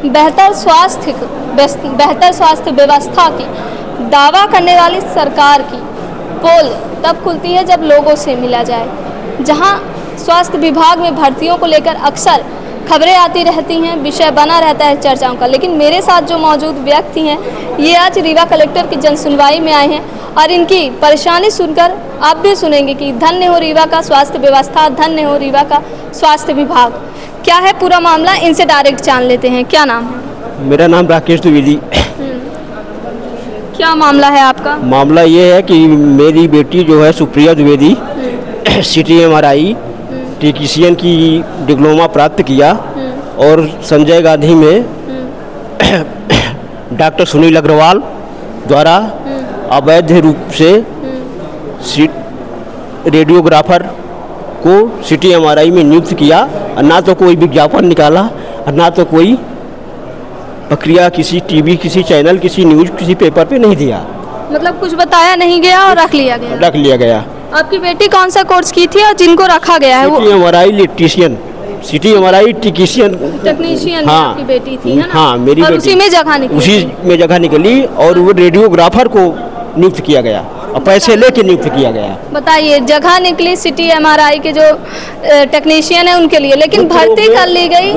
बेहतर स्वास्थ्य व्यवस्था की दावा करने वाली सरकार की पोल तब खुलती है जब लोगों से मिला जाए। जहां स्वास्थ्य विभाग में भर्तियों को लेकर अक्सर खबरें आती रहती हैं, विषय बना रहता है चर्चाओं का, लेकिन मेरे साथ जो मौजूद व्यक्ति हैं ये आज रीवा कलेक्टर की जनसुनवाई में आए हैं और इनकी परेशानी सुनकर आप भी सुनेंगे कि धन्य हो रीवा का स्वास्थ्य व्यवस्था, धन्य हो रीवा का स्वास्थ्य विभाग। क्या है पूरा मामला, इनसे डायरेक्ट जान लेते हैं। क्या नाम है? मेरा नाम राकेश द्विवेदी। क्या मामला है आपका? मामला ये है कि मेरी बेटी जो है Supriya Dwivedi city MRI technician की डिप्लोमा प्राप्त किया और संजय गांधी में डॉक्टर सुनील अग्रवाल द्वारा अवैध रूप से रेडियोग्राफर को सिटी MRI में नियुक्त किया और ना तो कोई विज्ञापन निकाला और ना तो कोई प्रक्रिया किसी टीवी, किसी चैनल, किसी न्यूज, किसी पेपर पे नहीं दिया। मतलब कुछ बताया नहीं गया और रख लिया गया। आपकी बेटी कौन सा कोर्स की थी और जिनको रखा गया है? City MRI technician. हाँ, आपकी बेटी थी, है ना? हाँ, मेरी बेटी। उसी में जगह निकली और वो रेडियोग्राफर को नियुक्त किया गया और पैसे लेके नियुक्त किया गया। बताइए, जगह निकली सिटी MRI के जो टेक्नीशियन है उनके लिए, लेकिन भर्ती कर ली गई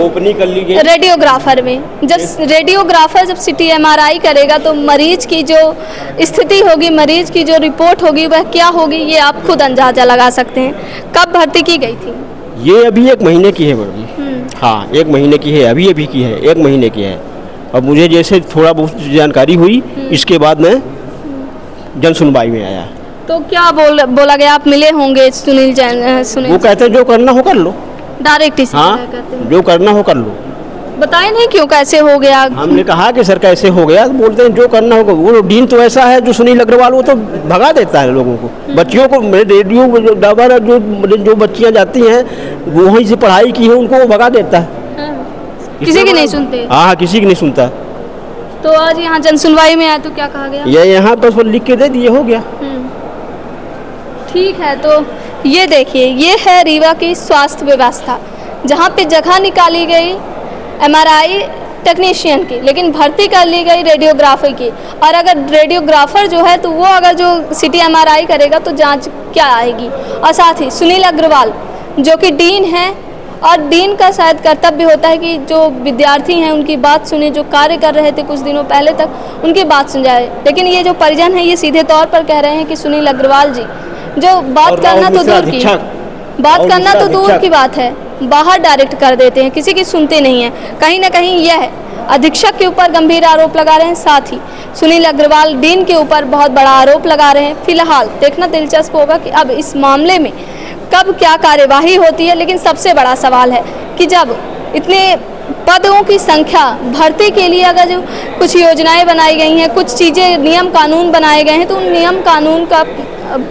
रेडियोग्राफर में। जब रेडियोग्राफर जब सिटी MRI करेगा तो मरीज की जो स्थिति होगी, मरीज की जो रिपोर्ट होगी वह क्या होगी, ये आप खुद अंदाजा लगा सकते हैं। कब भर्ती की गई थी? ये अभी 1 महीने की है मैडम। हाँ, 1 महीने की है, अभी की है, 1 महीने की है। अब मुझे जैसे थोड़ा बहुत जानकारी हुई, इसके बाद मैं जन सुनवाई में आया। तो क्या बोला गया? आप मिले होंगे सुनील सुनील? वो कहते हैं जो करना हो कर लो, डायरेक्ट। हाँ, जो करना हो कर लो। बताए नहीं क्यों, कैसे हो गया? हमने कहा कि सर कैसे हो गया, बोलते हैं जो करना होगा। वो डीन तो ऐसा है जो सुनील अग्रवाल, वो तो भगा देता है लोगों को, बच्चियों को। रेडियो जो बच्चियां जाती हैं वहीं से पढ़ाई की है, उनको वो भगा देता है। किसी की नहीं सुनते? हाँ, किसी की नहीं सुनता। तो आज यहाँ जनसुनवाई में आया तो क्या कहा गया? ये यहाँ पर लिख के दे दिए, हो गया। ठीक है, तो ये देखिए, ये है रीवा की स्वास्थ्य व्यवस्था, जहाँ पे जगह निकाली गई MRI टेक्नीशियन की, लेकिन भर्ती कर ली गई रेडियोग्राफर की। और अगर रेडियोग्राफर जो है तो वो अगर जो सिटी MRI करेगा तो जांच क्या आएगी। और साथ ही सुनील अग्रवाल जो कि डीन है, और डीन का शायद कर्तव्य होता है कि जो विद्यार्थी हैं उनकी बात सुने, जो कार्य कर रहे थे कुछ दिनों पहले तक उनकी बात सुन जाए। लेकिन ये जो परिजन है ये सीधे तौर पर कह रहे हैं कि सुनील अग्रवाल जी जो बात करना तो दूर की बात है, बाहर डायरेक्ट कर देते हैं, किसी की सुनते नहीं है। कहीं ना कहीं यह अधीक्षक के ऊपर गंभीर आरोप लगा रहे हैं, साथ ही सुनील अग्रवाल डीन के ऊपर बहुत बड़ा आरोप लगा रहे हैं। फिलहाल देखना दिलचस्प होगा कि अब इस मामले में कब क्या कार्यवाही होती है। लेकिन सबसे बड़ा सवाल है कि जब इतने पदों की संख्या, भर्ती के लिए अगर जो कुछ योजनाएं बनाई गई हैं, कुछ चीज़ें, नियम कानून बनाए गए हैं, तो उन नियम कानून का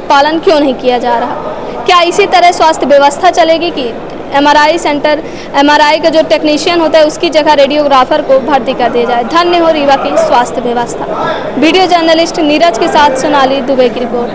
पालन क्यों नहीं किया जा रहा? क्या इसी तरह स्वास्थ्य व्यवस्था चलेगी कि MRI सेंटर, MRI का जो टेक्नीशियन होता है उसकी जगह रेडियोग्राफर को भर्ती कर दिया जाए? धन्य हो रीवा की स्वास्थ्य व्यवस्था। वीडियो जर्नलिस्ट नीरज के साथ सोनाली दुबे की रिपोर्ट।